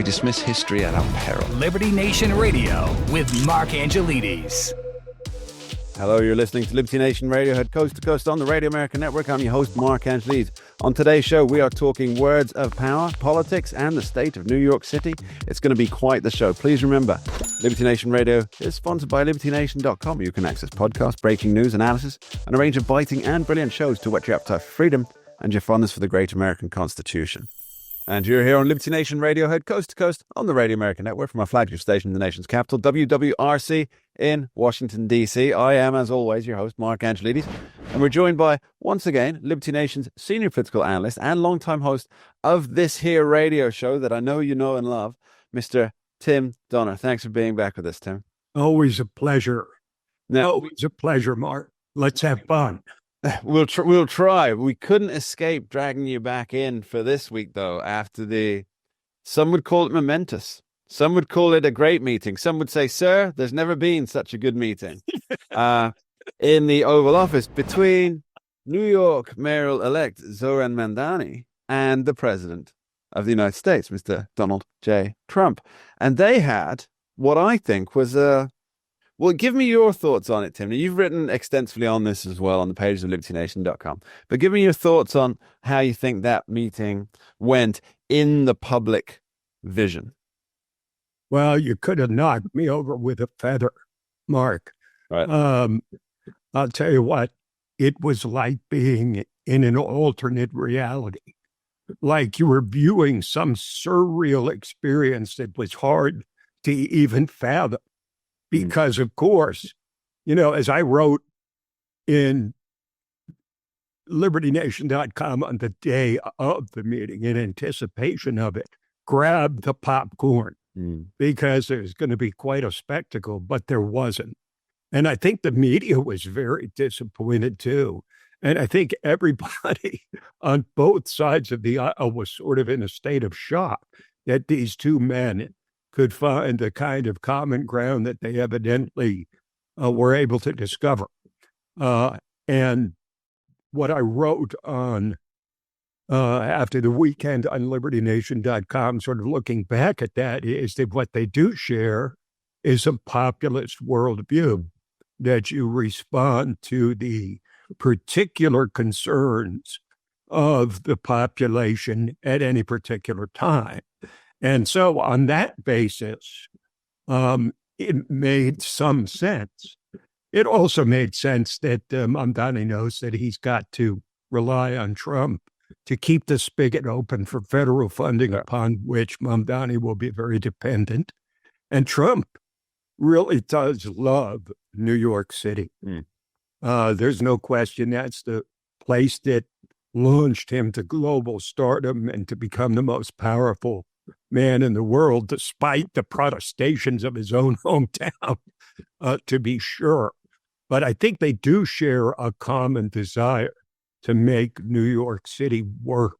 dismiss history at our peril. Liberty Nation Radio with Mark Angelides. Hello, you're listening to Liberty Nation Radio, heard coast to coast on the Radio American Network. I'm your host, Mark Angelides. On today's show, we are talking words of power, politics, and the state of New York City. It's going to be quite the show. Please remember, Liberty Nation Radio is sponsored by LibertyNation.com. You can access podcasts, breaking news, analysis, and a range of biting and brilliant shows to whet your appetite for freedom and your fondness for the great American Constitution. And you're here on Liberty Nation Radio, heard coast to coast on the Radio American Network from our flagship station in the nation's capital, WWRC in Washington, D.C. I am, as always, your host, Mark Angelides, and we're joined by, once again, Liberty Nation's senior political analyst and longtime host of this here radio show that I know you know and love, Mr. Tim Donner. Thanks for being back with us, Tim. Always a pleasure. Now, Always a pleasure, Mark. Let's have fun. We'll try. We couldn't escape dragging you back in for this week, though, after some would call it momentous. Some would call it a great meeting. Some would say, sir, there's never been such a good meeting in the Oval Office between New York mayoral-elect Zoran Mamdani and the President of the United States, Mr. Donald J. Trump. And they had what I think was well, give me your thoughts on it, Tim. Now, you've written extensively on this as well on the pages of LibertyNation.com. But give me your thoughts on how you think that meeting went in the public vision. Well, you could have knocked me over with a feather, Mark. Right. I'll tell you what, it was like being in an alternate reality. Like you were viewing some surreal experience that was hard to even fathom. Because, of course, as I wrote in LibertyNation.com on the day of the meeting, in anticipation of it, grab the popcorn because there's going to be quite a spectacle, but there wasn't. And I think the media was very disappointed, too. And I think everybody on both sides of the aisle was sort of in a state of shock that these two men could find the kind of common ground that they evidently were able to discover. And what I wrote on after the weekend on LibertyNation.com, sort of looking back at that, is that what they do share is a populist worldview, that you respond to the particular concerns of the population at any particular time. And so on that basis, it made some sense. It also made sense that Mamdani knows that he's got to rely on Trump to keep the spigot open for federal funding, upon which Mamdani will be very dependent. And Trump really does love New York City. There's no question that's the place that launched him to global stardom and to become the most powerful man in the world, despite the protestations of his own hometown, to be sure. But I think they do share a common desire to make New York City work.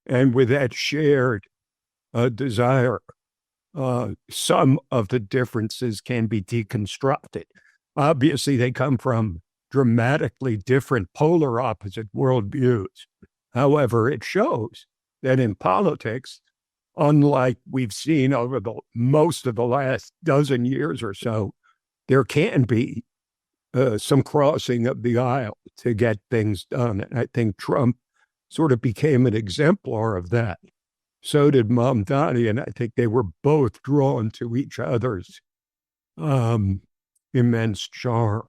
And with that shared desire, some of the differences can be deconstructed. Obviously, they come from dramatically different polar opposite worldviews. However, it shows that in politics, unlike we've seen over most of the last dozen years or so, there can be some crossing of the aisle to get things done. And I think Trump sort of became an exemplar of that. So did Mamdani, and I think they were both drawn to each other's immense charm.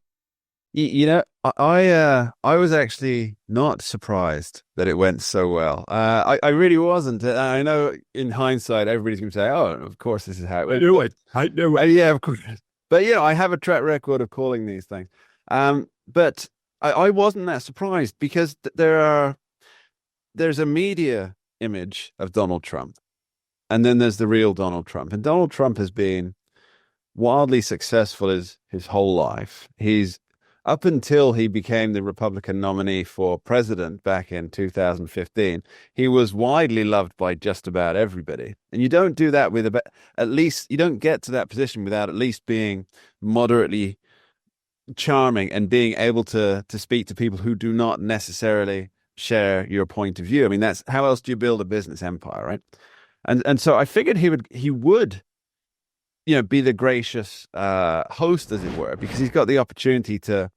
I was actually not surprised that it went so well. I really wasn't. I know in hindsight, everybody's going to say, oh, of course, this is how it went. I knew it. Yeah, of course. But, I have a track record of calling these things. But I wasn't that surprised because there's a media image of Donald Trump. And then there's the real Donald Trump. And Donald Trump has been wildly successful his whole life. He's up until he became the Republican nominee for president back in 2015, he was widely loved by just about everybody. And you don't do that with you don't get to that position without at least being moderately charming and being able to speak to people who do not necessarily share your point of view. I mean, that's how else do you build a business empire, right? And so I figured he would be the gracious host, as it were, because he's got the opportunity to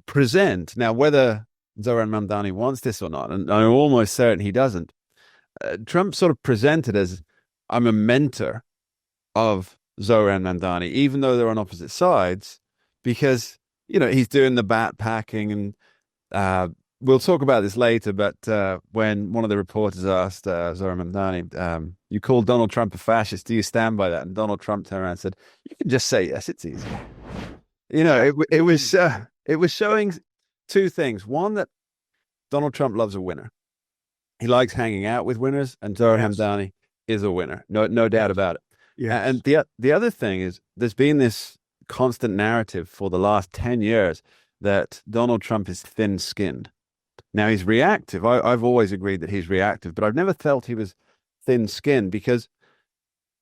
present. Now, whether Zoran Mamdani wants this or not, and I'm almost certain he doesn't, Trump sort of presented as, I'm a mentor of Zoran Mamdani, even though they're on opposite sides, because, he's doing the bat packing. And we'll talk about this later, but when one of the reporters asked Zoran Mamdani, you called Donald Trump a fascist, do you stand by that? And Donald Trump turned around and said, you can just say yes, it's easy. It was showing two things. One, that Donald Trump loves a winner. He likes hanging out with winners, and Zoran Mamdani is a winner. No doubt about it. Yes. And the other thing is, there's been this constant narrative for the last 10 years that Donald Trump is thin-skinned. Now, he's reactive. I've always agreed that he's reactive, but I've never felt he was thin-skinned, because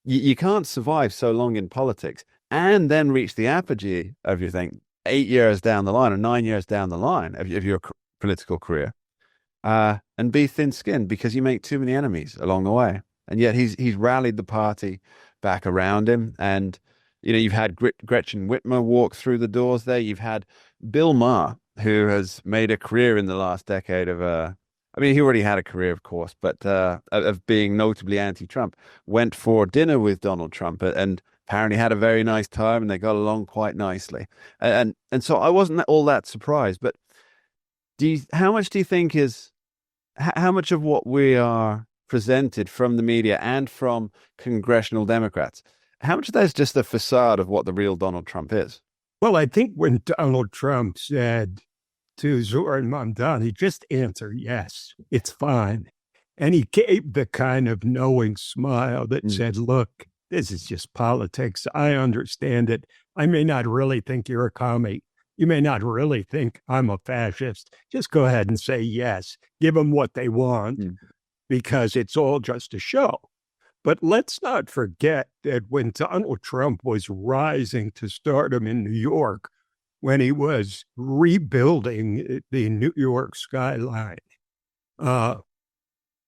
you can't survive so long in politics and then reach the apogee of your thing 8 years down the line or 9 years down the line of your political career, and be thin-skinned, because you make too many enemies along the way. And yet he's rallied the party back around him. And, you've had Gretchen Whitmer walk through the doors there. You've had Bill Maher, who has made a career in the last decade of, he already had a career, of course, but of being notably anti-Trump, went for dinner with Donald Trump and apparently had a very nice time, and they got along quite nicely. And so I wasn't all that surprised. But how much do you think how much of what we are presented from the media and from congressional Democrats, how much of that is just a facade of what the real Donald Trump is? Well, I think when Donald Trump said to Zoran Mamdani, just answer yes, it's fine. And he gave the kind of knowing smile that said, look, this is just politics. I understand it. I may not really think you're a commie. You may not really think I'm a fascist. Just go ahead and say yes. Give them what they want, because it's all just a show. But let's not forget that when Donald Trump was rising to stardom in New York, when he was rebuilding the New York skyline,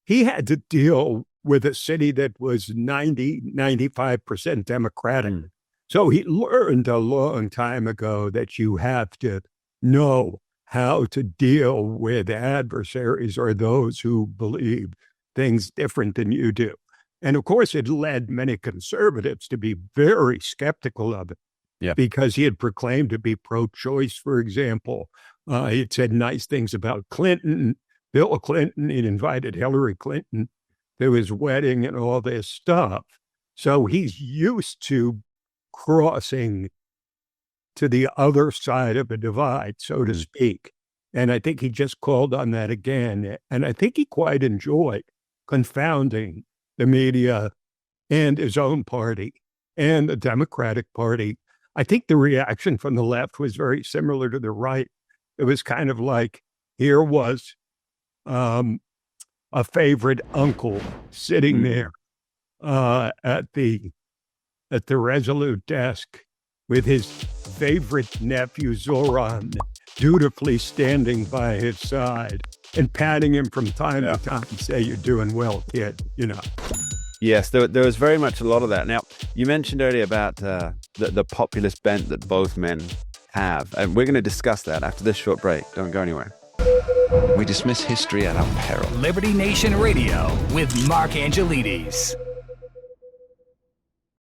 he had to deal with a city that was 95% Democratic. So he learned a long time ago that you have to know how to deal with adversaries or those who believe things different than you do. And of course, it led many conservatives to be very skeptical of it, because he had proclaimed to be pro-choice, for example. He had said nice things about Clinton, Bill Clinton. He'd invited Hillary Clinton to his wedding and all this stuff. So he's used to crossing to the other side of the divide, so to speak. And I think he just called on that again. And I think he quite enjoyed confounding the media and his own party and the Democratic Party. I think the reaction from the left was very similar to the right. It was kind of like, here was a favorite uncle sitting there at the Resolute desk with his favorite nephew, Zoran, dutifully standing by his side and patting him from time to time and say, you're doing well, kid, Yes, there was very much a lot of that. Now, you mentioned earlier about the populist bent that both men have, and we're going to discuss that after this short break. Don't go anywhere. We dismiss history at our peril. Liberty Nation Radio with Mark Angelides.